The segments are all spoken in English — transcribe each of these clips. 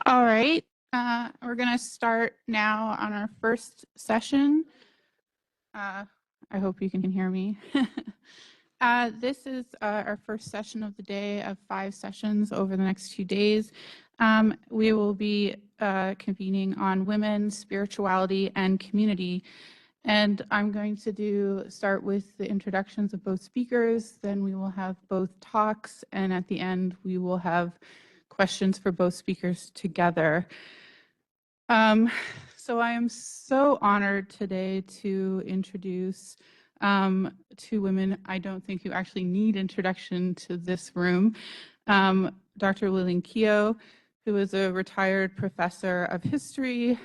All right, we're going to start now on our first session. I hope you can hear me. This is our first session of the day of 5 sessions over the next 2 days. We will be convening on women, spirituality, and community. And I'm going to start with the introductions of both speakers, then we will have both talks, and at the end we will have questions for both speakers together. So I am so honored today to introduce 2 women I don't think you actually need introduction to this room. Dr. Lillian Keogh, who is a retired professor of history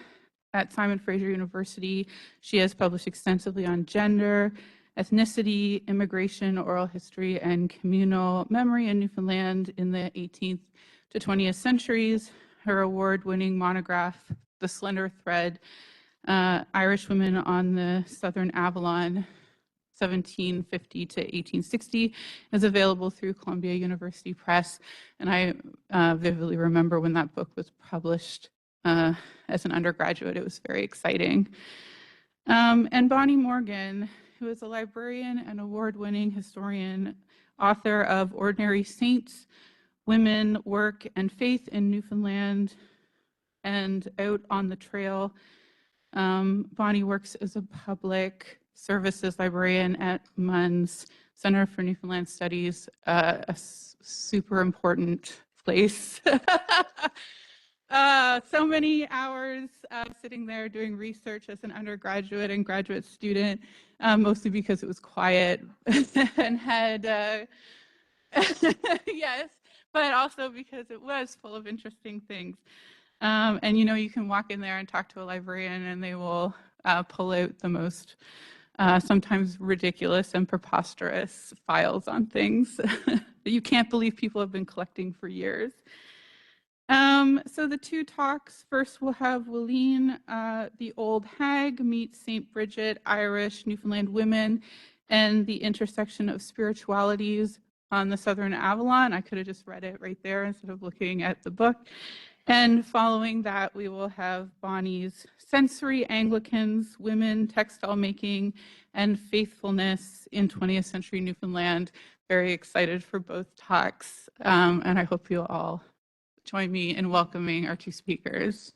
at Simon Fraser University. She has published extensively on gender, ethnicity, immigration, oral history, and communal memory in Newfoundland in the 18th to 20th centuries. Her award-winning monograph, The Slender Thread, Irish Women on the Southern Avalon, 1750 to 1860, is available through Columbia University Press. And I vividly remember when that book was published as an undergraduate. It was very exciting. And Bonnie Morgan, who is a librarian and award-winning historian, author of Ordinary Saints, Women, Work, and Faith in Newfoundland, and Out on the Trail. Bonnie works as a public services librarian at MUN's Center for Newfoundland Studies, a super important place. So many hours sitting there doing research as an undergraduate and graduate student, mostly because it was quiet and had, yes, but also because it was full of interesting things. And you know, you can walk in there and talk to a librarian and they will pull out the most sometimes ridiculous and preposterous files on things that you can't believe people have been collecting for years. So the 2 talks, first we'll have Willeen, the Old Hag, meets St. Bridget, Irish Newfoundland women, and the intersection of spiritualities on the Southern Avalon. I could have just read it right there instead of looking at the book. And following that, we will have Bonnie's Sensory Anglicans, Women, Textile Making, and Faithfulness in 20th Century Newfoundland. Very excited for both talks, and I hope you'll all join me in welcoming our 2 speakers.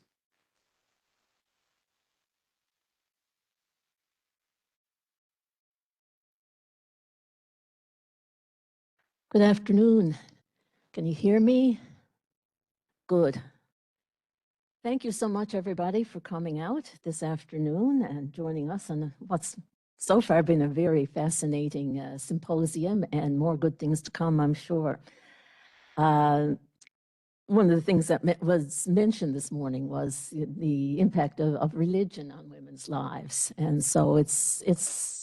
Good afternoon. Can you hear me? Good. Thank you so much, everybody, for coming out this afternoon and joining us on what's so far been a very fascinating symposium, and more good things to come, I'm sure. One of the things that was mentioned this morning was the impact of religion on women's lives. And so it's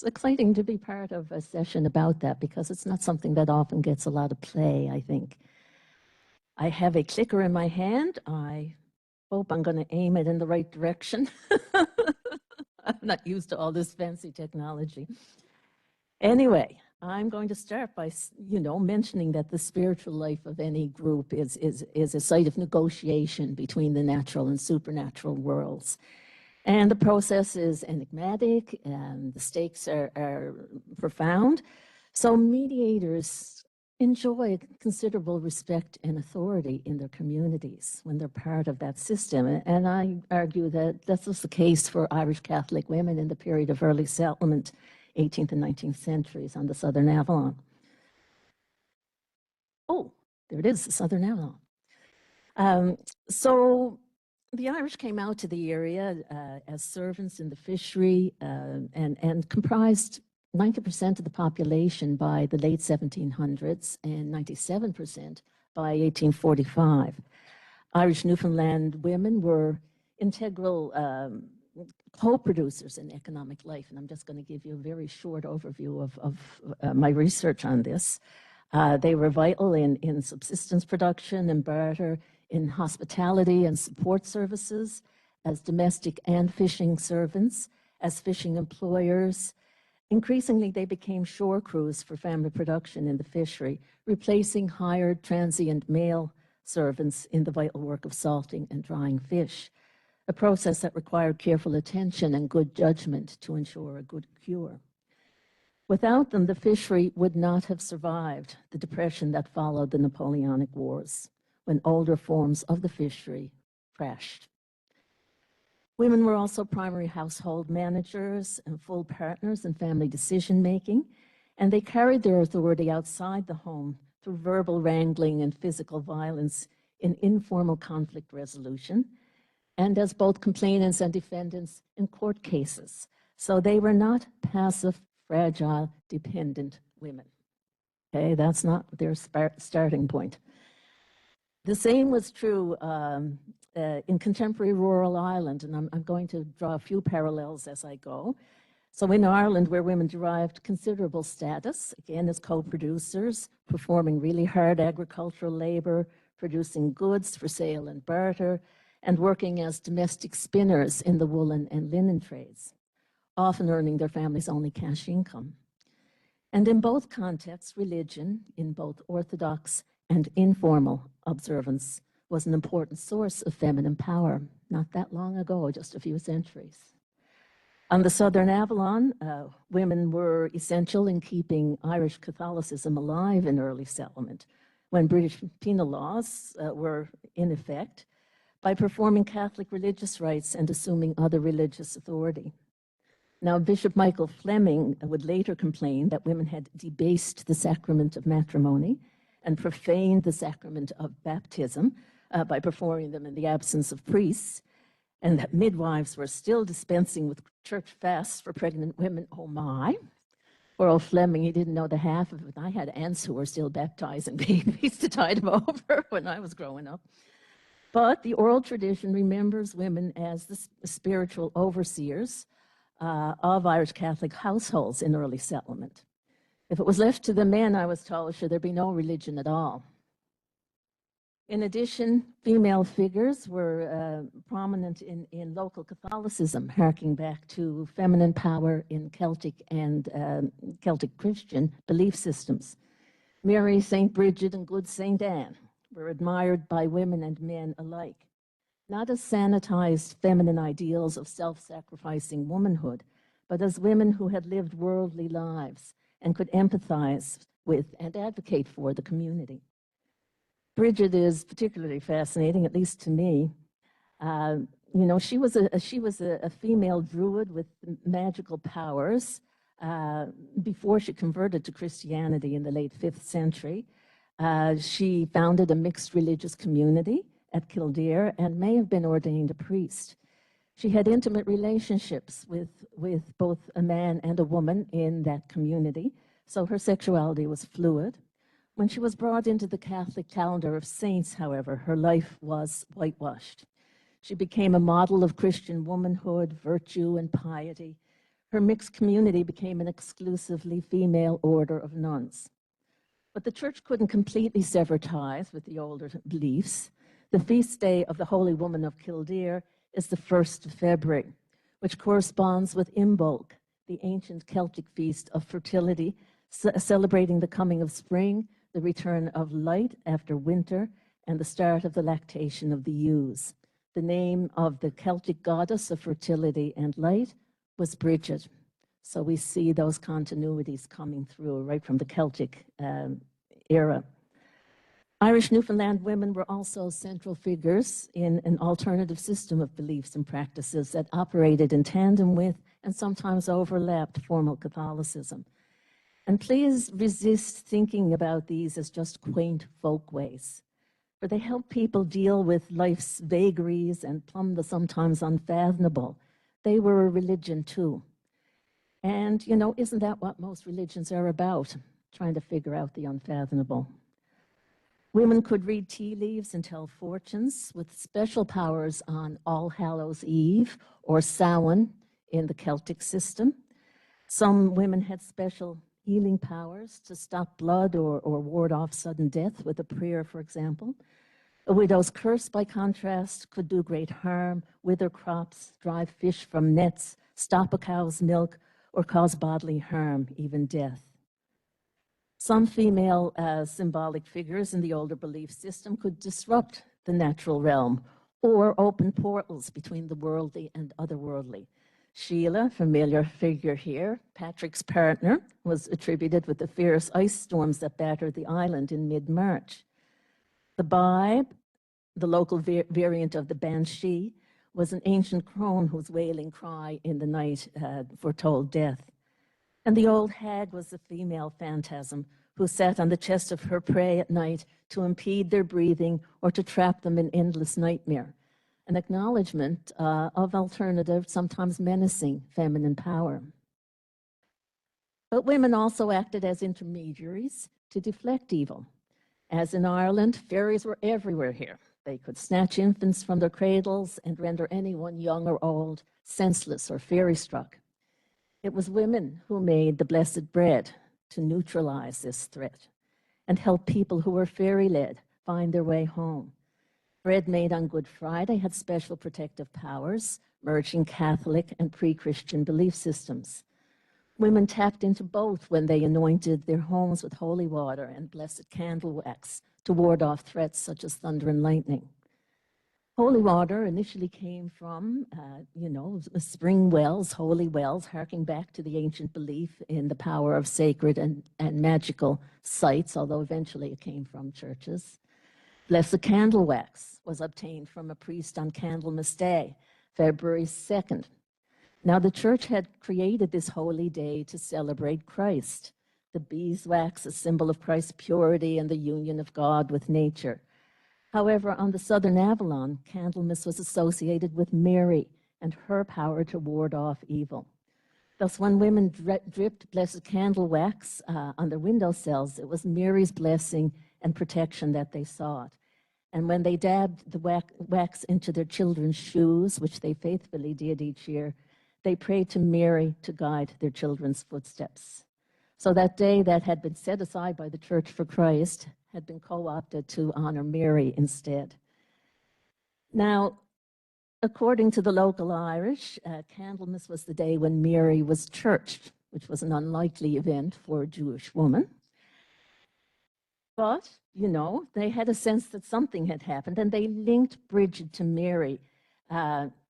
exciting to be part of a session about that, because it's not something that often gets a lot of play, I think. I have a clicker in my hand. I hope I'm going to aim it in the right direction. I'm not used to all this fancy technology. Anyway, I'm going to start by, mentioning that the spiritual life of any group is a site of negotiation between the natural and supernatural worlds. And the process is enigmatic, and the stakes are profound. So mediators enjoy considerable respect and authority in their communities when they're part of that system. And I argue that this was the case for Irish Catholic women in the period of early settlement, 18th and 19th centuries on the Southern Avalon. Oh, there it is, the Southern Avalon. So the Irish came out to the area as servants in the fishery and comprised 90% of the population by the late 1700s and 97% by 1845. Irish Newfoundland women were integral co-producers in economic life, and I'm just going to give you a very short overview of my research on this. They were vital in subsistence production and barter, in hospitality and support services, as domestic and fishing servants, as fishing employers. Increasingly, they became shore crews for family production in the fishery, replacing hired transient male servants in the vital work of salting and drying fish, a process that required careful attention and good judgment to ensure a good cure. Without them, the fishery would not have survived the depression that followed the Napoleonic Wars, when older forms of the fishery crashed. Women were also primary household managers and full partners in family decision-making, and they carried their authority outside the home through verbal wrangling and physical violence in informal conflict resolution, and as both complainants and defendants in court cases. So they were not passive, fragile, dependent women. Okay, that's not their starting point. The same was true in contemporary rural Ireland, and I'm going to draw a few parallels as I go. So in Ireland, where women derived considerable status, again as co-producers, performing really hard agricultural labor, producing goods for sale and barter, and working as domestic spinners in the woolen and linen trades, often earning their family's only cash income. And in both contexts, religion, in both Orthodox and informal observance, was an important source of feminine power, not that long ago, just a few centuries. On the Southern Avalon, women were essential in keeping Irish Catholicism alive in early settlement, when British penal laws were in effect, by performing Catholic religious rites and assuming other religious authority. Now, Bishop Michael Fleming would later complain that women had debased the sacrament of matrimony and profaned the sacrament of baptism by performing them in the absence of priests, and that midwives were still dispensing with church fasts for pregnant women. Oh my. Poor old Fleming, he didn't know the half of it. I had aunts who were still baptizing babies to tide them over when I was growing up. But the oral tradition remembers women as the spiritual overseers of Irish Catholic households in early settlement. If it was left to the men, I was told, should there be no religion at all. In addition, female figures were prominent in local Catholicism, harking back to feminine power in Celtic and Celtic Christian belief systems. Mary, St. Bridget, and good St. Anne were admired by women and men alike, not as sanitized feminine ideals of self-sacrificing womanhood, but as women who had lived worldly lives and could empathize with and advocate for the community. Bridget is particularly fascinating, at least to me. You know, she was a female druid with magical powers before she converted to Christianity in the late 5th century. She founded a mixed religious community at Kildare and may have been ordained a priest. She had intimate relationships with both a man and a woman in that community, so her sexuality was fluid. When she was brought into the Catholic calendar of saints, however, her life was whitewashed. She became a model of Christian womanhood, virtue, and piety. Her mixed community became an exclusively female order of nuns. But the church couldn't completely sever ties with the older beliefs. The feast day of the Holy Woman of Kildare is the 1st of February, which corresponds with Imbolc, the ancient Celtic feast of fertility, celebrating the coming of spring, the return of light after winter, and the start of the lactation of the ewes. The name of the Celtic goddess of fertility and light was Bridget. So we see those continuities coming through right from the Celtic era. Irish Newfoundland women were also central figures in an alternative system of beliefs and practices that operated in tandem with and sometimes overlapped formal Catholicism. And please resist thinking about these as just quaint folkways, for they help people deal with life's vagaries and plumb the sometimes unfathomable. They were a religion too. And, you know, isn't that what most religions are about? Trying to figure out the unfathomable. Women could read tea leaves and tell fortunes with special powers on All Hallows Eve or Samhain in the Celtic system. Some women had special healing powers to stop blood or ward off sudden death with a prayer, for example. A widow's curse, by contrast, could do great harm, wither crops, drive fish from nets, stop a cow's milk, or cause bodily harm, even death. Some female symbolic figures in the older belief system could disrupt the natural realm or open portals between the worldly and otherworldly. Sheila, familiar figure here, Patrick's partner, was attributed with the fierce ice storms that battered the island in mid-March. The Bibe, the local variant of the Banshee, was an ancient crone whose wailing cry in the night foretold death. And the old hag was a female phantasm who sat on the chest of her prey at night to impede their breathing or to trap them in endless nightmare, an acknowledgement of alternative, sometimes menacing, feminine power. But women also acted as intermediaries to deflect evil. As in Ireland, fairies were everywhere here. They could snatch infants from their cradles and render anyone young or old senseless or fairy-struck. It was women who made the blessed bread to neutralize this threat and help people who were fairy-led find their way home. Bread made on Good Friday had special protective powers, merging Catholic and pre-Christian belief systems. Women tapped into both when they anointed their homes with holy water and blessed candle wax to ward off threats such as thunder and lightning. Holy water initially came from, spring wells, holy wells, harking back to the ancient belief in the power of sacred and magical sites, although eventually it came from churches. Blessed candle wax was obtained from a priest on Candlemas Day, February 2nd. Now, the church had created this holy day to celebrate Christ. The beeswax, a symbol of Christ's purity and the union of God with nature. However, on the southern Avalon, Candlemas was associated with Mary and her power to ward off evil. Thus, when women dripped blessed candle wax on their windowsills, it was Mary's blessing and protection that they sought. And when they dabbed the wax into their children's shoes, which they faithfully did each year, they prayed to Mary to guide their children's footsteps. So that day that had been set aside by the Church for Christ had been co-opted to honor Mary instead. Now, according to the local Irish, Candlemas was the day when Mary was churched, which was an unlikely event for a Jewish woman. But, they had a sense that something had happened, and they linked Bridget to Mary,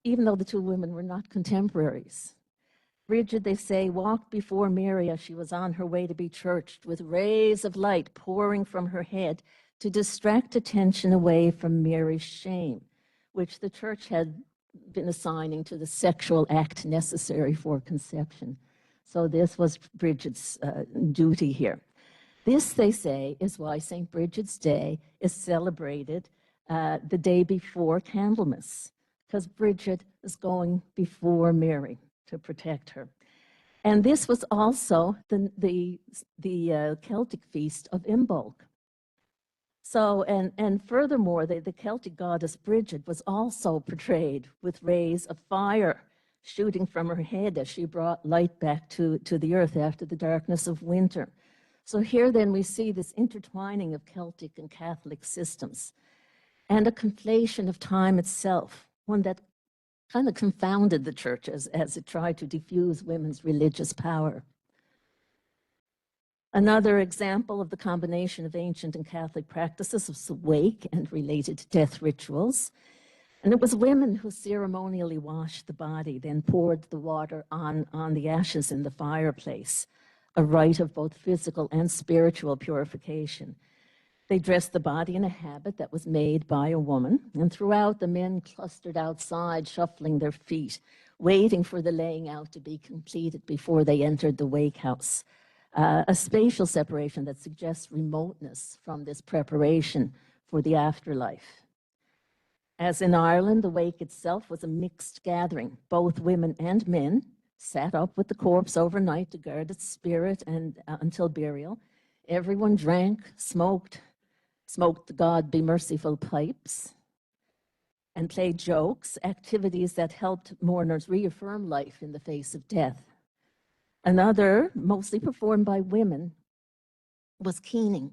even though the two women were not contemporaries. Bridget, they say, walked before Mary as she was on her way to be churched, with rays of light pouring from her head to distract attention away from Mary's shame, which the church had been assigning to the sexual act necessary for conception. So this was Bridget's duty here. This, they say, is why St. Bridget's Day is celebrated the day before Candlemas, because Bridget is going before Mary to protect her. And this was also the Celtic feast of Imbolc. So, and furthermore, the Celtic goddess Bridget was also portrayed with rays of fire shooting from her head as she brought light back to the earth after the darkness of winter. So here then we see this intertwining of Celtic and Catholic systems and a conflation of time itself, one that kind of confounded the church as it tried to diffuse women's religious power. Another example of the combination of ancient and Catholic practices was the wake and related death rituals. And it was women who ceremonially washed the body, then poured the water on the ashes in the fireplace, a rite of both physical and spiritual purification. They dressed the body in a habit that was made by a woman, and throughout the men clustered outside, shuffling their feet, waiting for the laying out to be completed before they entered the wake house. A spatial separation that suggests remoteness from this preparation for the afterlife. As in Ireland, the wake itself was a mixed gathering. Both women and men sat up with the corpse overnight to guard its spirit and until burial. Everyone drank, smoked the God Be Merciful pipes, and played jokes, activities that helped mourners reaffirm life in the face of death. Another, mostly performed by women, was keening,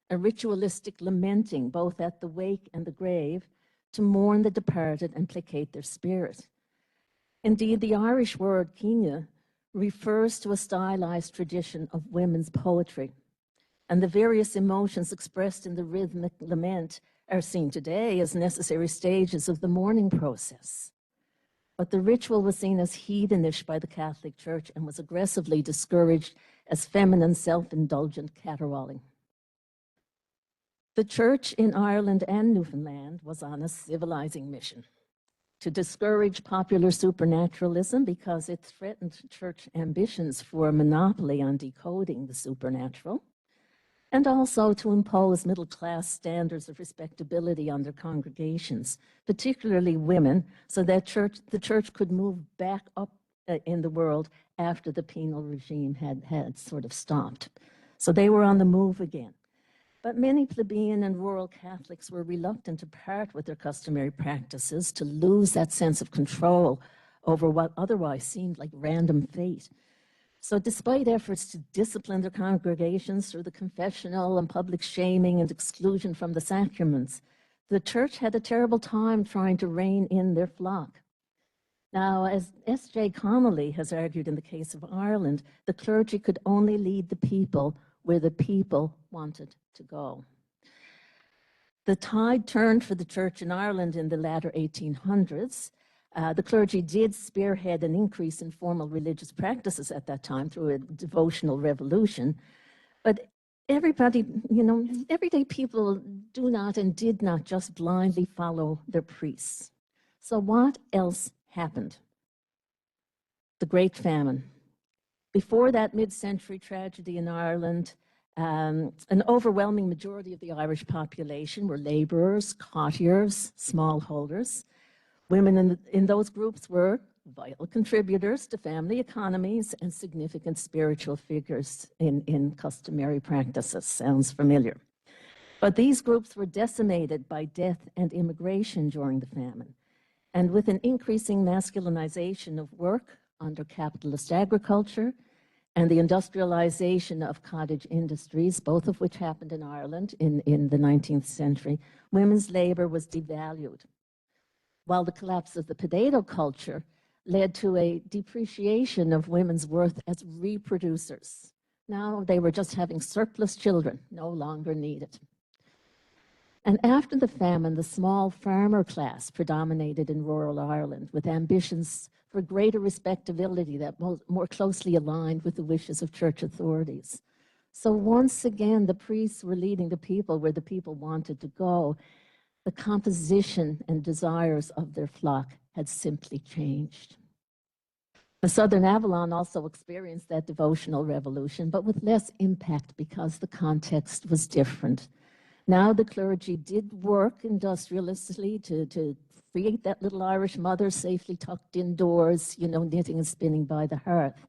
a ritualistic lamenting both at the wake and the grave to mourn the departed and placate their spirit. Indeed, the Irish word keening refers to a stylized tradition of women's poetry. and the various emotions expressed in the rhythmic lament are seen today as necessary stages of the mourning process. But the ritual was seen as heathenish by the Catholic Church and was aggressively discouraged as feminine, self-indulgent caterwauling. The Church in Ireland and Newfoundland was on a civilizing mission to discourage popular supernaturalism because it threatened church ambitions for a monopoly on decoding the supernatural, and also to impose middle-class standards of respectability on their congregations, particularly women, so that the church could move back up in the world after the penal regime had sort of stopped. So they were on the move again. But many plebeian and rural Catholics were reluctant to part with their customary practices, to lose that sense of control over what otherwise seemed like random fate. So despite efforts to discipline their congregations through the confessional and public shaming and exclusion from the sacraments, the church had a terrible time trying to rein in their flock. Now, as S.J. Connolly has argued in the case of Ireland, the clergy could only lead the people where the people wanted to go. The tide turned for the church in Ireland in the latter 1800s. The clergy did spearhead an increase in formal religious practices at that time through a devotional revolution. But everybody, everyday people do not and did not just blindly follow their priests. So what else happened? The Great Famine. Before that mid-century tragedy in Ireland, an overwhelming majority of the Irish population were laborers, cottiers, smallholders. Women in those groups were vital contributors to family economies and significant spiritual figures in customary practices. Sounds familiar. But these groups were decimated by death and immigration during the famine. And with an increasing masculinization of work under capitalist agriculture and the industrialization of cottage industries, both of which happened in Ireland in the 19th century, women's labor was devalued, while the collapse of the potato culture led to a depreciation of women's worth as reproducers. Now they were just having surplus children, no longer needed. And after the famine, the small farmer class predominated in rural Ireland with ambitions for greater respectability that more closely aligned with the wishes of church authorities. So once again, the priests were leading the people where the people wanted to go. The composition and desires of their flock had simply changed. The Southern Avalon also experienced that devotional revolution, but with less impact because the context was different. Now the clergy did work industriously to create that little Irish mother safely tucked indoors, knitting and spinning by the hearth.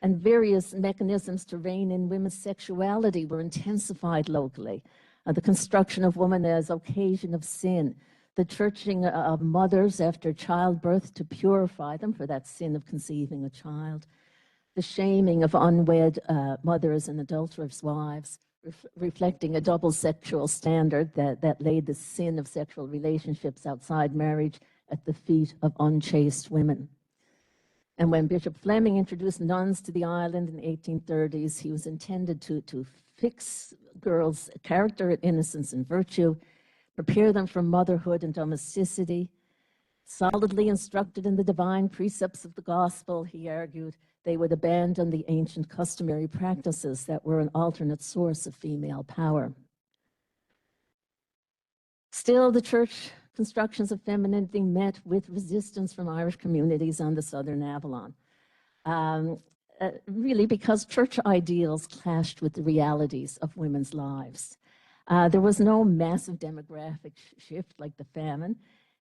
And various mechanisms to rein in women's sexuality were intensified locally. The construction of woman as occasion of sin, the churching of mothers after childbirth to purify them for that sin of conceiving a child, the shaming of unwed mothers and adulterous wives, reflecting a double sexual standard that laid the sin of sexual relationships outside marriage at the feet of unchaste women. And when Bishop Fleming introduced nuns to the island in the 1830s, he was intended to fix girls' character, innocence, and virtue, prepare them for motherhood and domesticity. Solidly instructed in the divine precepts of the gospel, he argued, they would abandon the ancient customary practices that were an alternate source of female power. Still, the church constructions of femininity met with resistance from Irish communities on the Southern Avalon. Really because church ideals clashed with the realities of women's lives. There was no massive demographic shift like the famine,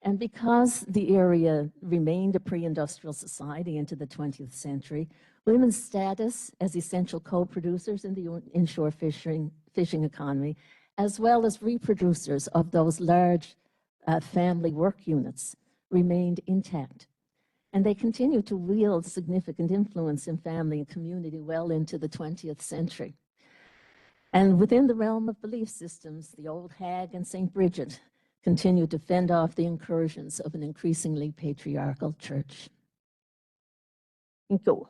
and because the area remained a pre-industrial society into the 20th century, women's status as essential co-producers in the inshore fishing economy, as well as reproducers of those large family work units, remained intact. And they continue to wield significant influence in family and community well into the 20th century. And within the realm of belief systems, the Old Hag and St. Bridget continue to fend off the incursions of an increasingly patriarchal church. Go.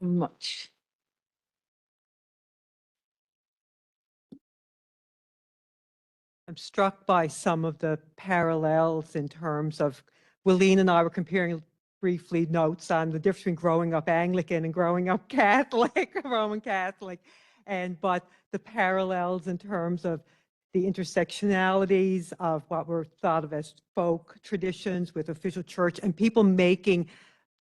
Much. I'm struck by some of the parallels in terms of, Willeen and I were comparing briefly notes on the difference between growing up Anglican and growing up Catholic, Roman Catholic, but the parallels in terms of the intersectionalities of what were thought of as folk traditions with official church and people making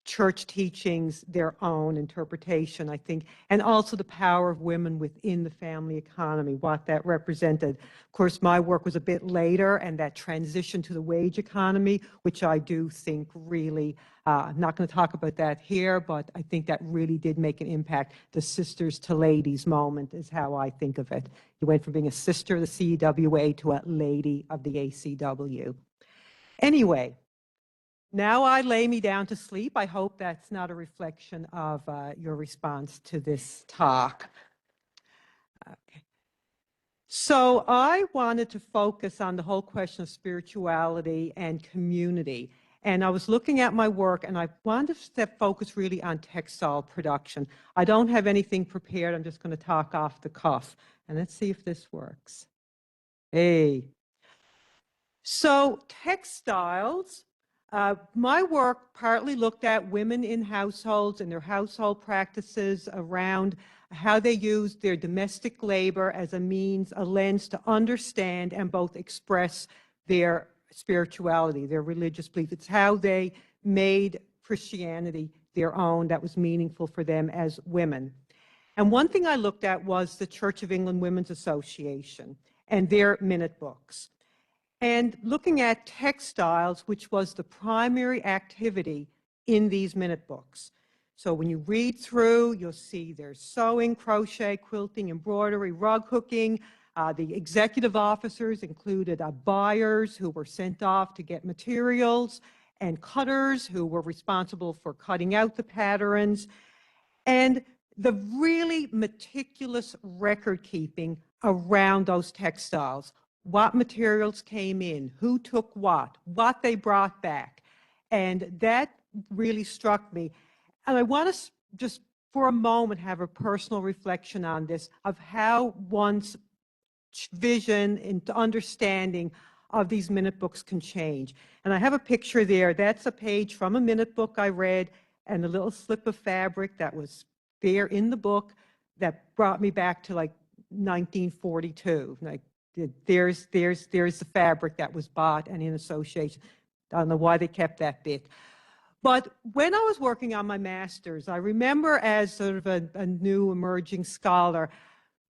church teachings their own interpretation, I think, and also the power of women within the family economy, what that represented. Of course, my work was a bit later, and that transition to the wage economy, which I do think really, I'm not going to talk about that here, but I think that really did make an impact. The sisters to ladies moment is how I think of it. You went from being a sister of the CWA to a lady of the ACW. Anyway, now I lay me down to sleep. I hope that's not a reflection of your response to this talk. Okay. So I wanted to focus on the whole question of spirituality and community. And I was looking at my work, and I wanted to focus really on textile production. I don't have anything prepared. I'm just going to talk off the cuff. And let's see if this works. Hey. So textiles. My work partly looked at women in households and their household practices around how they used their domestic labor as a means, a lens to understand and both express their spirituality, their religious belief. It's how they made Christianity their own that was meaningful for them as women. And one thing I looked at was the Church of England Women's Association and their minute books. And looking at textiles, which was the primary activity in these minute books. So when you read through, you'll see there's sewing, crochet, quilting, embroidery, rug hooking. The executive officers included buyers who were sent off to get materials, and cutters who were responsible for cutting out the patterns, and the really meticulous record keeping around those textiles. What materials came in, who took what they brought back. And that really struck me. And I want to just for a moment have a personal reflection on this of how one's vision and understanding of these minute books can change. And I have a picture there. That's a page from a minute book I read, and a little slip of fabric that was there in the book that brought me back to like 1942. Like, there's the fabric that was bought and in association. I don't know why they kept that bit. But when I was working on my master's, I remember as sort of a new emerging scholar,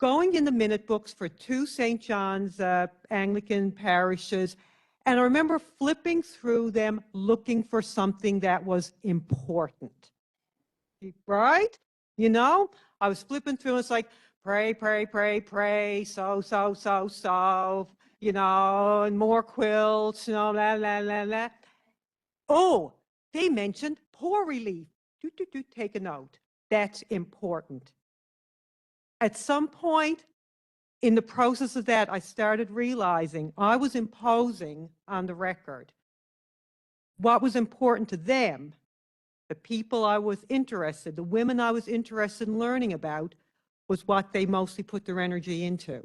going in the minute books for 2 St. John's Anglican parishes, and I remember flipping through them looking for something that was important, right? You know, I was flipping through, it's like, pray, pray, pray, pray, so, you know, and more quilts, you know, la, la, la, la. Oh, they mentioned poor relief. Take a note. That's important. At some point in the process of that, I started realizing I was imposing on the record what was important to them, the people I was interested, the women I was interested in learning about, was what they mostly put their energy into.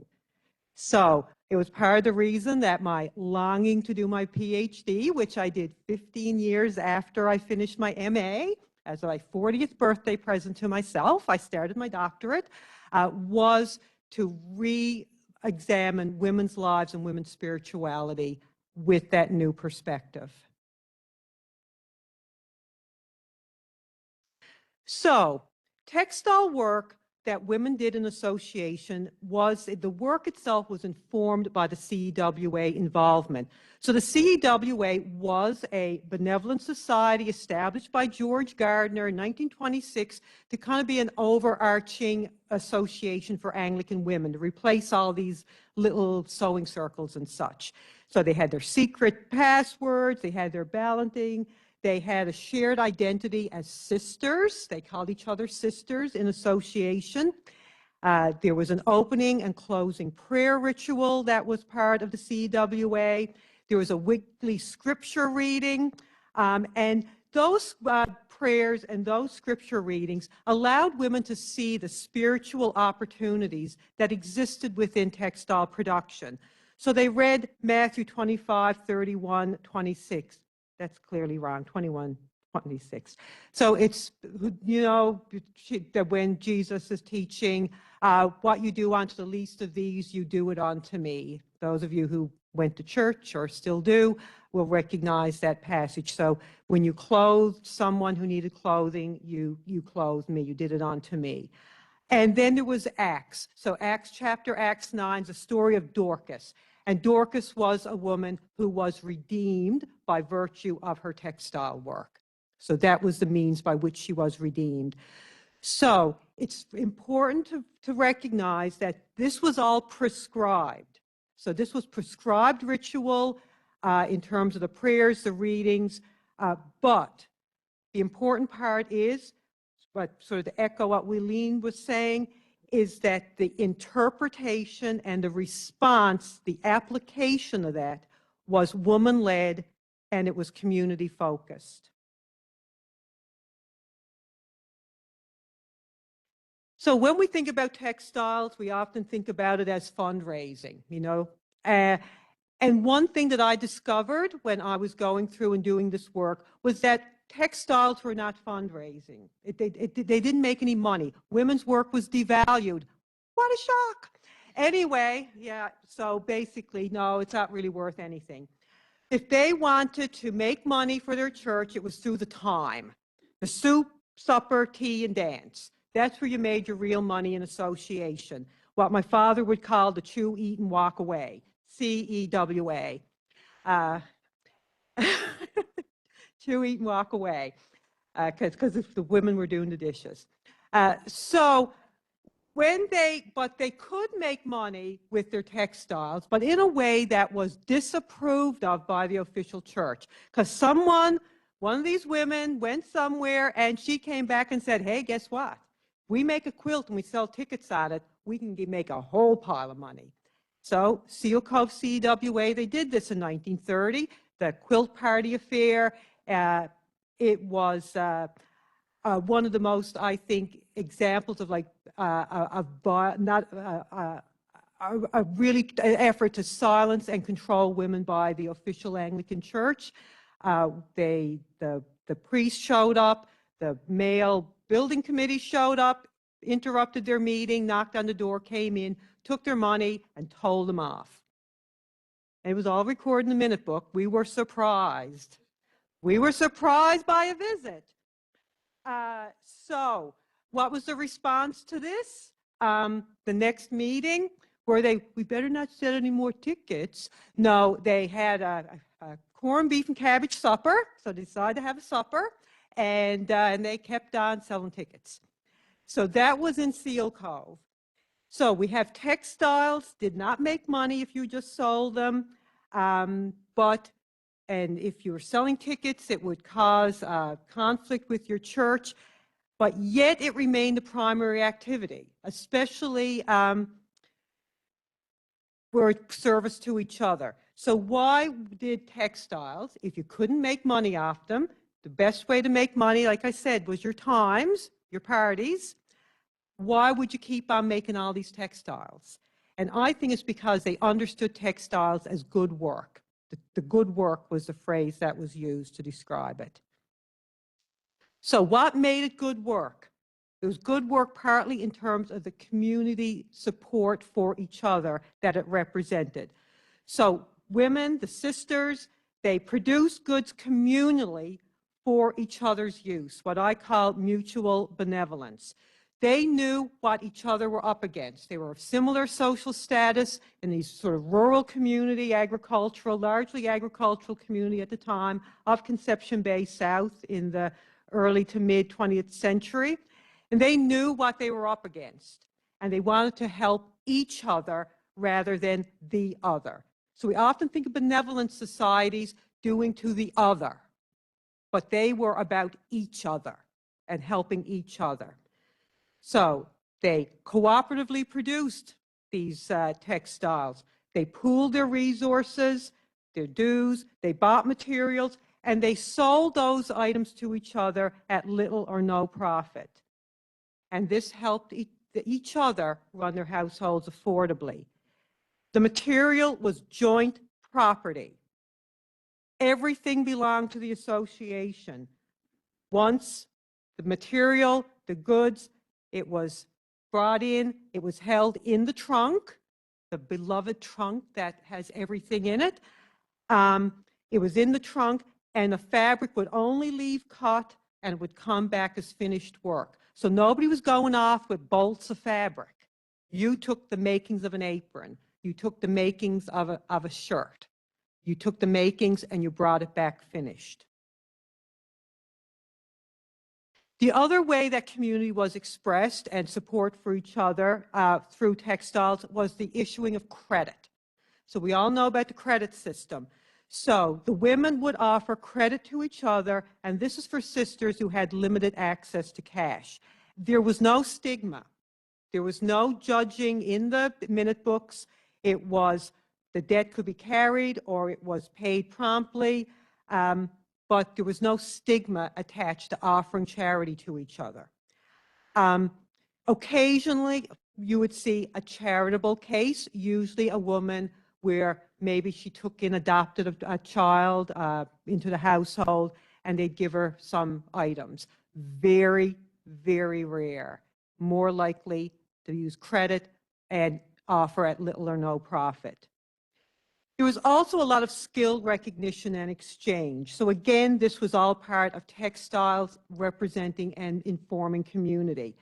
So it was part of the reason that my longing to do my PhD, which I did 15 years after I finished my MA, as my 40th birthday present to myself, I started my doctorate, was to re-examine women's lives and women's spirituality with that new perspective. So, textile work that women did in association was, the work itself was informed by the CWA involvement. So the CWA was a benevolent society established by George Gardner in 1926 to kind of be an overarching association for Anglican women, to replace all these little sewing circles and such. So they had their secret passwords, they had their balloting, they had a shared identity as sisters. They called each other sisters in association. There was an opening and closing prayer ritual that was part of the CWA. There was a weekly scripture reading. And those prayers and those scripture readings allowed women to see the spiritual opportunities that existed within textile production. So they read Matthew 25, 31, 26. That's clearly wrong, 21, 26. So it's, you know, that when Jesus is teaching, what you do unto the least of these, you do it unto me. Those of you who went to church or still do will recognize that passage. So when you clothed someone who needed clothing, you clothed me, you did it unto me. And then there was Acts. So Acts 9 is a story of Dorcas. And Dorcas was a woman who was redeemed by virtue of her textile work. So that was the means by which she was redeemed. So it's important to recognize that this was all prescribed. So this was prescribed ritual in terms of the prayers, the readings, but the important part is, but sort of to echo what Wileen was saying, is that the interpretation and the response, the application of that was woman-led and it was community-focused. So when we think about textiles, we often think about it as fundraising, you know. And one thing that I discovered when I was going through and doing this work was that textiles were not fundraising. They didn't make any money. Women's work was devalued. What a shock. Anyway, yeah, so basically, no, it's not really worth anything. If they wanted to make money for their church, it was through the time. The soup, supper, tea, and dance. That's where you made your real money in association. What my father would call the chew, eat, and walk away. CEWA. Chew, eat, and walk away. Because the women were doing the dishes. So but they could make money with their textiles, but in a way that was disapproved of by the official church. Because one of these women went somewhere and she came back and said, hey, guess what? We make a quilt and we sell tickets on it, we can make a whole pile of money. So Seal Cove CEWA, they did this in 1930, the quilt party affair. It was one of the most, I think, examples of like a really effort to silence and control women by the official Anglican Church. The priest showed up, the male building committee showed up, interrupted their meeting, knocked on the door, came in, took their money, and told them off. And it was all recorded in the minute book. We were surprised. We were surprised by a visit. So what was the response to this? The next meeting, we better not sell any more tickets. No, they had a corned beef and cabbage supper, so they decided to have a supper, and they kept on selling tickets. So that was in Seal Cove. So we have textiles, did not make money if you just sold them, and if you were selling tickets, it would cause conflict with your church, but yet it remained a primary activity, especially for service to each other. So why did textiles, if you couldn't make money off them, the best way to make money, like I said, was your times, your parties. Why would you keep on making all these textiles? And I think it's because they understood textiles as good work. The good work was the phrase that was used to describe it. So what made it good work? It was good work partly in terms of the community support for each other that it represented. So women, the sisters, they produced goods communally for each other's use, what I call mutual benevolence. They knew what each other were up against. They were of similar social status in these sort of rural community, largely agricultural community at the time of Conception Bay South in the early to mid 20th century. And they knew what they were up against. And they wanted to help each other rather than the other. So we often think of benevolent societies doing to the other, but they were about each other and helping each other. So they cooperatively produced these textiles. They pooled their resources, their dues, they bought materials, and they sold those items to each other at little or no profit. And this helped each other run their households affordably. The material was joint property. Everything belonged to the association. Once the material, the goods, it was brought in, it was held in the trunk, the beloved trunk that has everything in it. It was in the trunk, and the fabric would only leave cut and it would come back as finished work. So nobody was going off with bolts of fabric. You took the makings of an apron. You took the makings of a shirt. You took the makings and you brought it back finished. The other way that community was expressed and support for each other through textiles was the issuing of credit. So we all know about the credit system. So the women would offer credit to each other, and this is for sisters who had limited access to cash. There was no stigma. There was no judging in the minute books. It was the debt could be carried or it was paid promptly, but there was no stigma attached to offering charity to each other. Occasionally, you would see a charitable case, usually a woman where maybe she took in, adopted a child into the household, and they'd give her some items. Very, very rare. More likely to use credit and offer at little or no profit. There was also a lot of skill recognition and exchange. So again, this was all part of textiles representing and informing community.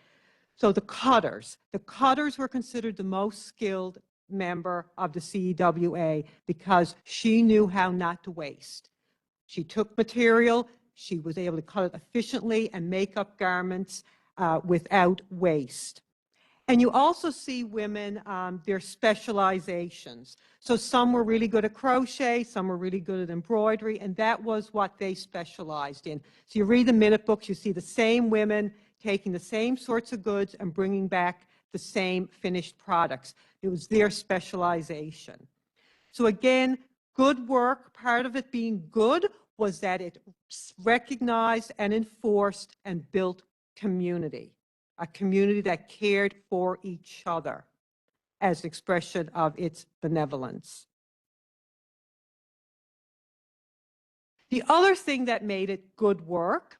So the cutters were considered the most skilled member of the CEWA because she knew how not to waste. She took material, she was able to cut it efficiently and make up garments without waste. And you also see women, their specializations. So some were really good at crochet, some were really good at embroidery, and that was what they specialized in. So you read the minute books, you see the same women taking the same sorts of goods and bringing back the same finished products. It was their specialization. So again, good work, part of it being good was that it recognized and enforced and built community, a community that cared for each other as an expression of its benevolence. The other thing that made it good work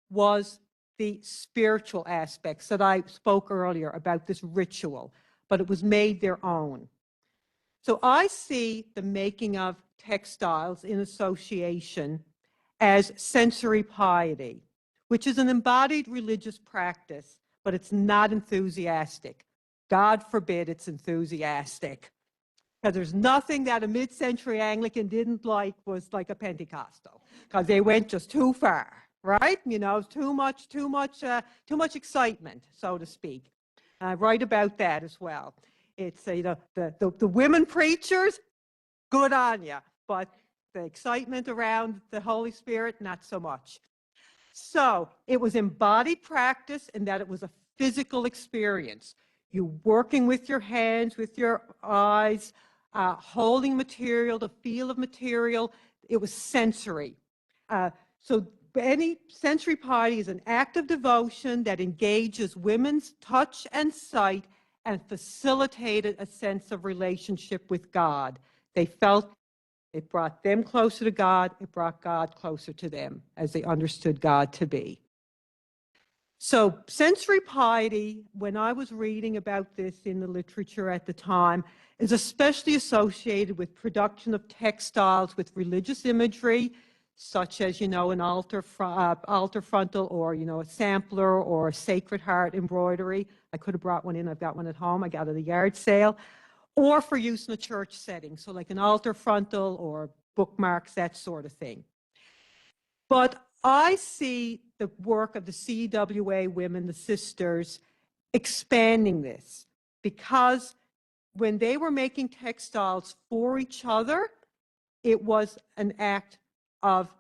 was the spiritual aspects that I spoke earlier about, this ritual, but it was made their own. So I see the making of textiles in association as sensory piety, which is an embodied religious practice, but it's not enthusiastic. God forbid it's enthusiastic. Because there's nothing that a mid-century Anglican didn't like was like a Pentecostal, because they went just too far, right? You know, too much excitement, so to speak. And I write about that as well. It's you know, the women preachers, good on you, but the excitement around the Holy Spirit, not so much. So it was embodied practice in that it was a physical experience. You working with your hands, with your eyes, holding material, the feel of material. It was sensory. So any sensory piety is an act of devotion that engages women's touch and sight and facilitated a sense of relationship with God. They felt it brought them closer to God, it brought God closer to them as they understood God to be. So sensory piety, when I was reading about this in the literature at the time, is especially associated with production of textiles with religious imagery, such as, you know, an altar frontal or, you know, a sampler or a Sacred Heart embroidery. I could have brought one in. I've got one at home. I got it at a yard sale. Or for use in a church setting, so like an altar frontal or bookmarks, that sort of thing. But I see the work of the CEWA women, the sisters, expanding this, because when they were making textiles for each other, it was an act of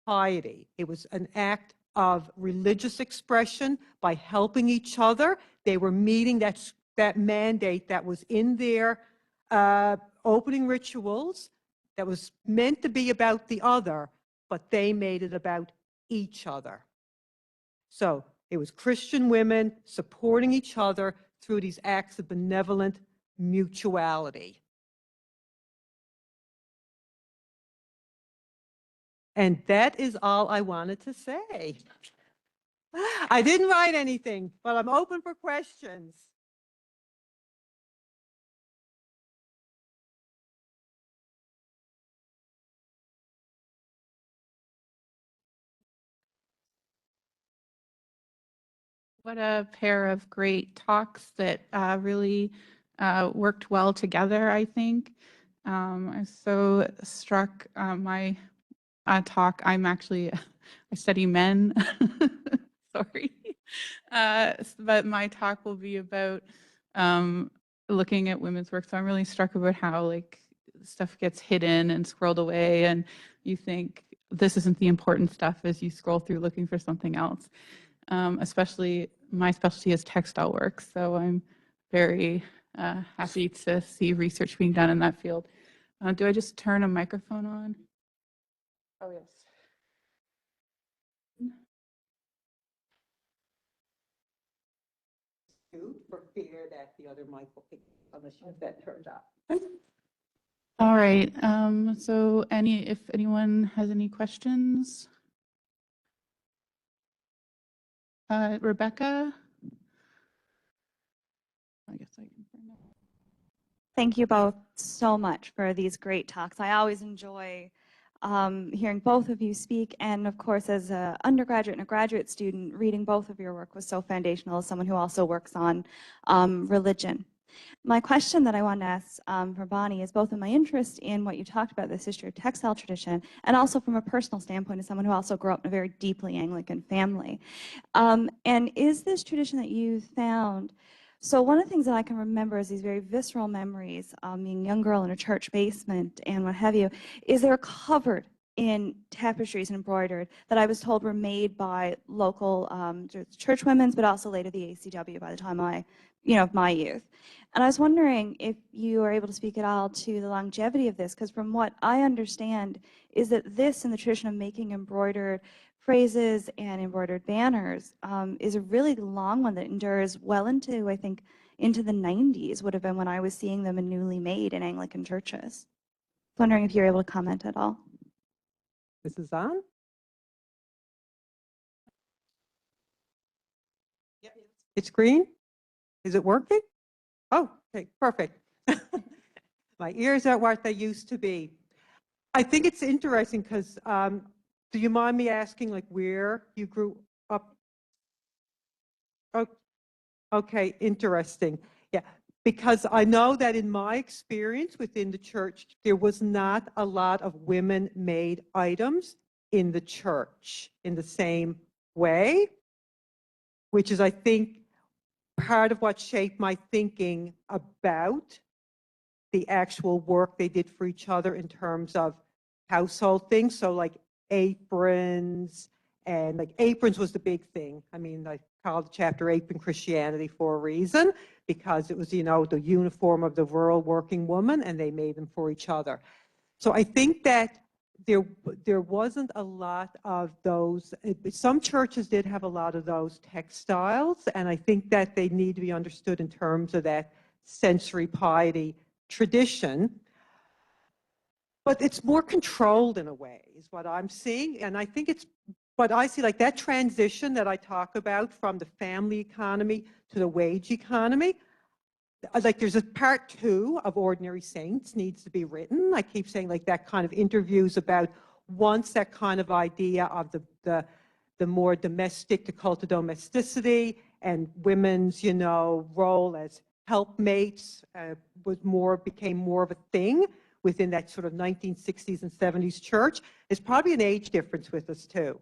piety. It was an act of religious expression by helping each other. They were meeting that mandate that was in their opening rituals that was meant to be about the other, but they made it about each other. So it was Christian women supporting each other through these acts of benevolent mutuality. And that is all I wanted to say. I didn't write anything, but I'm open for questions. What a pair of great talks that really worked well together, I think. I was so struck my talk. I study men. Sorry. But my talk will be about looking at women's work. So I'm really struck about how like stuff gets hidden and scrolled away, and you think this isn't the important stuff as you scroll through looking for something else. Especially my specialty is textile work, so I'm very happy to see research being done in that field. Do I just turn a microphone on? Oh, yes. For fear that the other mic will pick unless you have that turned up. All right. So if anyone has any questions, Rebecca? I guess I can turn that. Thank you both so much for these great talks. I always enjoy hearing both of you speak, and of course, as an undergraduate and a graduate student, reading both of your work was so foundational as someone who also works on religion. My question that I want to ask for Bonnie is both in my interest in what you talked about, this history of textile tradition, and also from a personal standpoint as someone who also grew up in a very deeply Anglican family. And is this tradition that you found, so one of the things that I can remember is these very visceral memories, being a young girl in a church basement and what have you, is they're covered in tapestries and embroidered that I was told were made by local church women's, but also later the ACW by the time my youth. And I was wondering if you are able to speak at all to the longevity of this, because from what I understand is that this, in the tradition of making embroidered phrases and embroidered banners, is a really long one that endures well into, I think, into the 90s would have been when I was seeing them in newly made in Anglican churches. Wondering if you're able to comment at all. This is on? Yeah. It's green? Is it working? Oh, okay, perfect. My ears aren't what they used to be. I think it's interesting because, do you mind me asking like where you grew up? Oh, okay, interesting. Yeah, because I know that in my experience within the church, there was not a lot of women-made items in the church in the same way, which is, I think, part of what shaped my thinking about the actual work they did for each other in terms of household things. So like aprons, and like aprons was the big thing. I mean, I called the chapter Apron Christianity for a reason, because it was, the uniform of the rural working woman, and they made them for each other. So I think that there wasn't a lot of those. Some churches did have a lot of those textiles, and I think that they need to be understood in terms of that sensory piety tradition. But it's more controlled in a way, is what I'm seeing. And I think it's what I see, like that transition that I talk about from the family economy to the wage economy. Like there's a part 2 of Ordinary Saints needs to be written. I keep saying like that kind of interviews about once that kind of idea of the more domestic, the cult of domesticity and women's, role as helpmates became more of a thing within that sort of 1960s and 70s church. There's probably an age difference with us too.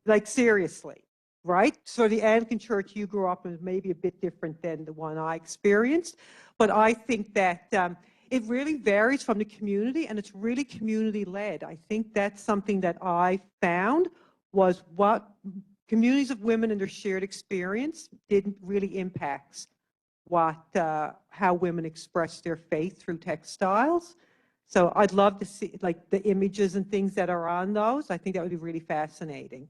Like seriously. Right? So the Anglican church you grew up in is maybe a bit different than the one I experienced. But I think that it really varies from the community, and it's really community-led. I think that's something that I found was what communities of women and their shared experience didn't really impact how women express their faith through textiles. So I'd love to see like the images and things that are on those. I think that would be really fascinating.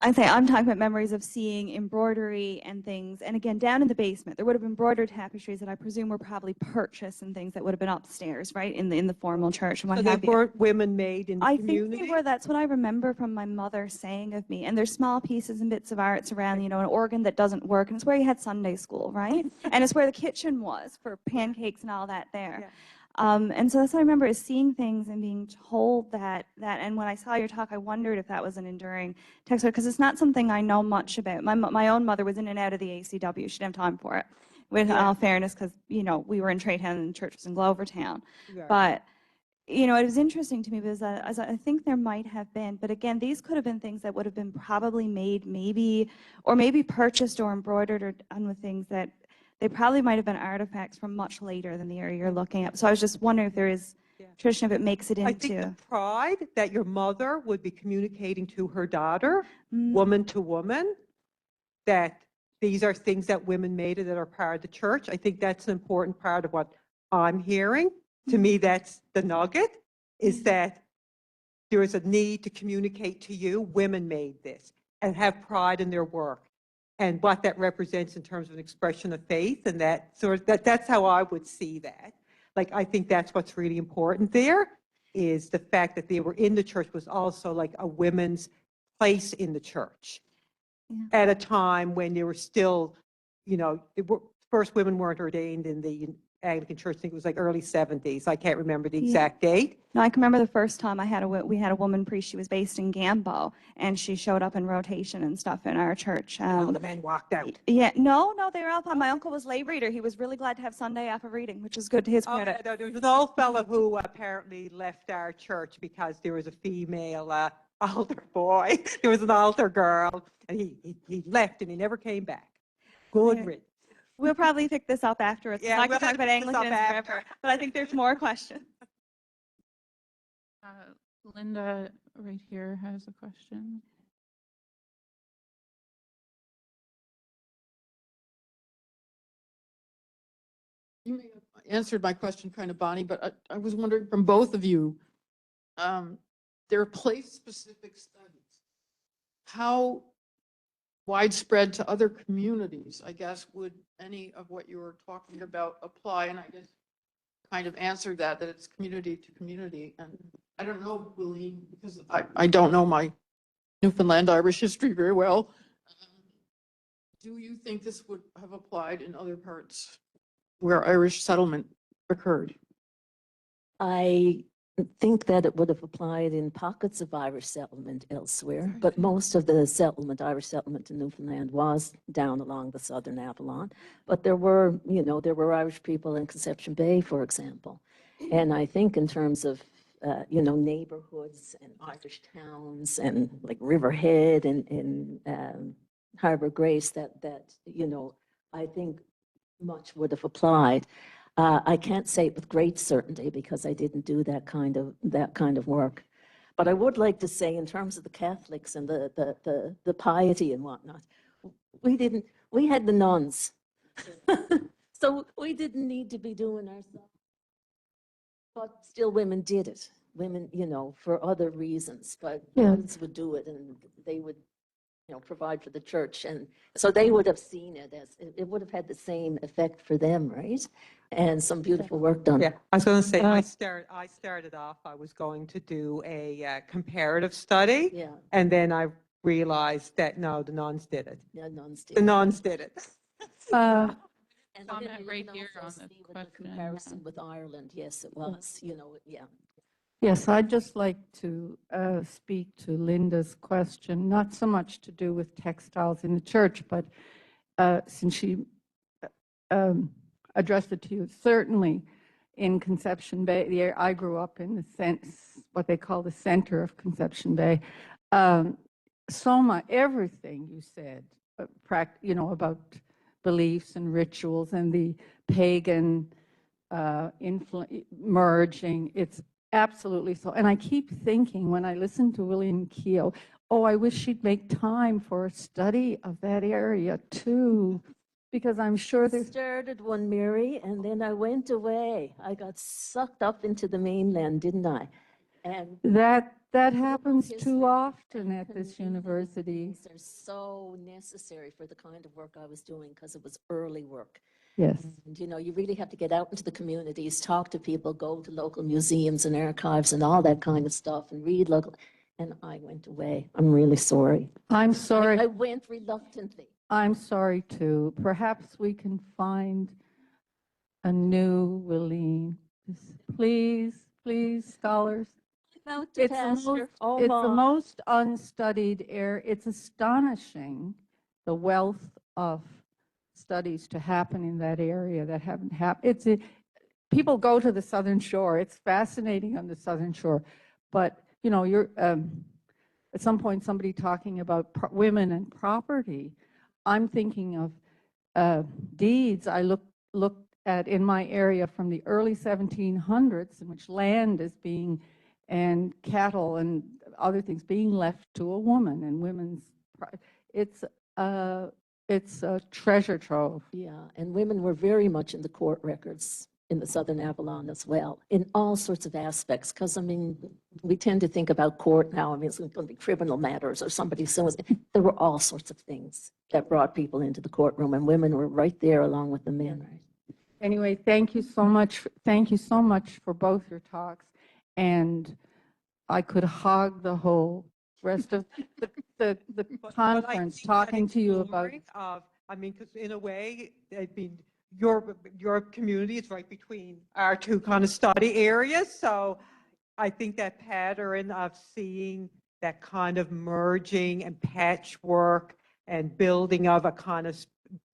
I'm talking about memories of seeing embroidery and things. And again, down in the basement, there would have been embroidered tapestries that I presume were probably purchased and things that would have been upstairs, right, in the formal church and what So they have you. weren't women made in the I community? think they were. That's what I remember from my mother saying of me. And there's small pieces and bits of arts around, you know, an organ that doesn't work. And it's where you had Sunday school, right? And it's where the kitchen was for pancakes and all that there. Yeah. And so that's what I remember, is seeing things and being told that, and when I saw your talk, I wondered if that was an enduring text, because it's not something I know much about. My own mother was in and out of the ACW. She didn't have time for it, with all fairness, because, you know, we were in Tradetown and the church was in Glovertown. Right. But, you know, it was interesting to me because as I think there might have been, but again, these could have been things that would have been probably made maybe purchased or embroidered or done with things that they probably might have been artifacts from much later than the area you're looking at. So I was just wondering if there is tradition, if it makes it into. I think the pride that your mother would be communicating to her daughter, Mm. woman to woman, that these are things that women made that are part of the church. I think that's an important part of what I'm hearing. To me, that's the nugget, is that there is a need to communicate to you, women made this, and have pride in their work, and what that represents in terms of an expression of faith, and that sort of, that's how I would see that. Like, I think that's what's really important there, is the fact that they were in the church was also like a women's place in the church at a time when they were still, you know, first women weren't ordained in the Anglican Church. I think it was like early 70s. I can't remember the exact date. No, I can remember the first time we had a woman priest. She was based in Gambo, and she showed up in rotation and stuff in our church. All the men walked out. Yeah, no, they were all fine. My uncle was lay reader. He was really glad to have Sunday off of reading, which is good to his credit. Yeah, there was an old fellow who apparently left our church because there was a female altar boy. There was an altar girl, and he left and he never came back. Good riddance. We'll probably pick this up afterwards. Yeah, I we'll could talk about pick this up Anglicans after. forever, but I think there's more questions. Linda right here has a question. You may have answered my question kind of, Bonnie, but I was wondering from both of you, there are place-specific studies. How widespread to other communities, I guess, would any of what you were talking about apply? And I guess kind of answered that it's community to community. And I don't know, Willie, because I don't know my Newfoundland Irish history very well. Do you think this would have applied in other parts where Irish settlement occurred? I think that it would have applied in pockets of Irish settlement elsewhere, but most of the Irish settlement in Newfoundland was down along the southern Avalon. But there were Irish people in Conception Bay, for example. And I think in terms of, neighborhoods and Irish towns and like Riverhead and Harbor Grace, that I think much would have applied. I can't say it with great certainty because I didn't do that kind of work. But I would like to say, in terms of the Catholics and the piety and whatnot, we had the nuns. So we didn't need to be doing ourselves. But still women did it. Women, for other reasons, but nuns would do it, and they would provide for the church. And so they would have seen it as, it would have had the same effect for them, right? And some beautiful work done. Yeah, I was going to say, I started off, I was going to do a comparative study. Yeah. And then I realized that, no, the nuns did it. Yeah, nuns did. The nuns did it. And Comment you right can here also on this see with question, the comparison with Ireland, yes, it was, yeah. Yes, I'd just like to speak to Linda's question, not so much to do with textiles in the church, but since she addressed it to you, certainly in Conception Bay, I grew up in the what they call the center of Conception Bay. Everything you said, about beliefs and rituals and the pagan merging, it's absolutely so. And I keep thinking when I listen to William Keogh, I wish she'd make time for a study of that area too, because I'm sure I started one, Mary, and then I went away. I got sucked up into the mainland, didn't I? And That happens too history often and at this community university. meetings are so necessary for the kind of work I was doing because it was early work. Yes. And, you know, you really have to get out into the communities, talk to people, go to local museums and archives and all that kind of stuff and read local. And I went away. I'm really sorry. I'm sorry. I went reluctantly. I'm sorry too. Perhaps we can find a new Willeen. Please, please, scholars. About to It's the most, pastor. Oh, it's the Ma. most unstudied area. It's astonishing the wealth of studies to happen in that area that haven't happened. People go to the Southern Shore. It's fascinating on the Southern Shore, but you know, you're at some point somebody talking about women and property. I'm thinking of deeds I looked at in my area from the early 1700s, in which land is being, and cattle and other things being left to a woman, and it's a treasure trove. Yeah, and women were very much in the court records in the Southern Avalon as well, in all sorts of aspects. Because, I mean, we tend to think about court now. I mean, it's going to be criminal matters or somebody suing. There were all sorts of things that brought people into the courtroom, and women were right there along with the men. Anyway, thank you so much. Thank you so much for both your talks. And I could hog the whole rest of the But I conference think that talking to you about. exploring of, I mean, because in a way, I mean, your community is right between our two kind of study areas. So I think that pattern of seeing that kind of merging and patchwork and building of a kind of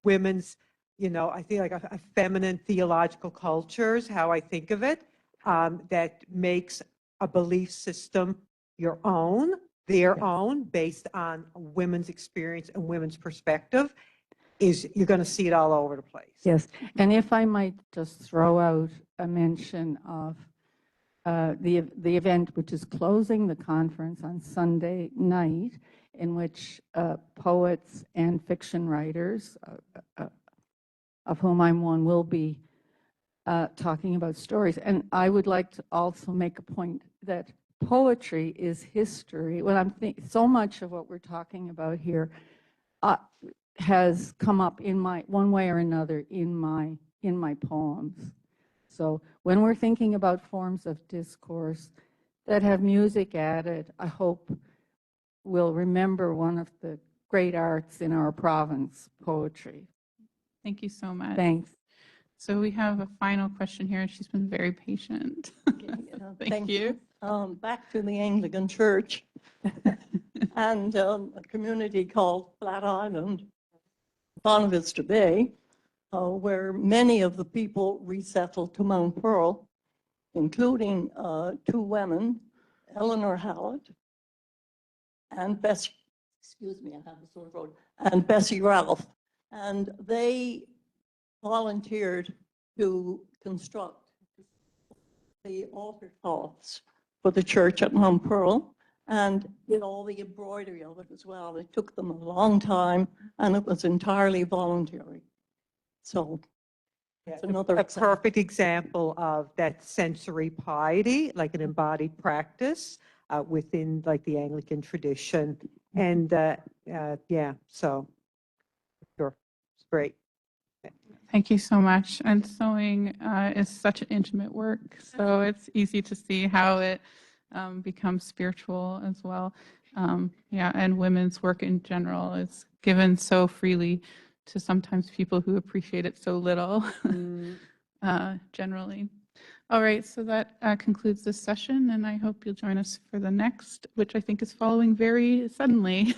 women's, you know, I think like a feminine theological cultures, how I think of it, that makes a belief system your own, their own, based on women's experience and women's perspective, is you're going to see it all over the place. Yes, and if I might just throw out a mention of the event which is closing the conference on Sunday night, in which poets and fiction writers, of whom I'm one, will be talking about stories. And I would like to also make a point that poetry is history. When I'm so much of what we're talking about here has come up in my one way or another in my poems. So when we're thinking about forms of discourse that have music added, I hope we'll remember one of the great arts in our province, poetry. Thank you so much. Thanks. So we have a final question here. She's been very patient. Thank you. Back to the Anglican Church and a community called Flat Island, Bonavista Bay, where many of the people resettled to Mount Pearl, including two women, Eleanor Hallett and Bessie, excuse me, I have a sore throat, and Bessie Ralph. And they volunteered to construct the altar cloths for the church at Mount Pearl and did all the embroidery of it as well. It took them a long time and it was entirely voluntary. So it's another a perfect example of that sensory piety, like an embodied practice within like the Anglican tradition. And yeah, so sure, it's great. Thank you so much. And sewing is such an intimate work, so it's easy to see how it becomes spiritual as well. Yeah, and women's work in general is given so freely to sometimes people who appreciate it so little, generally. All right, so that concludes this session, and I hope you'll join us for the next, which I think is following very suddenly.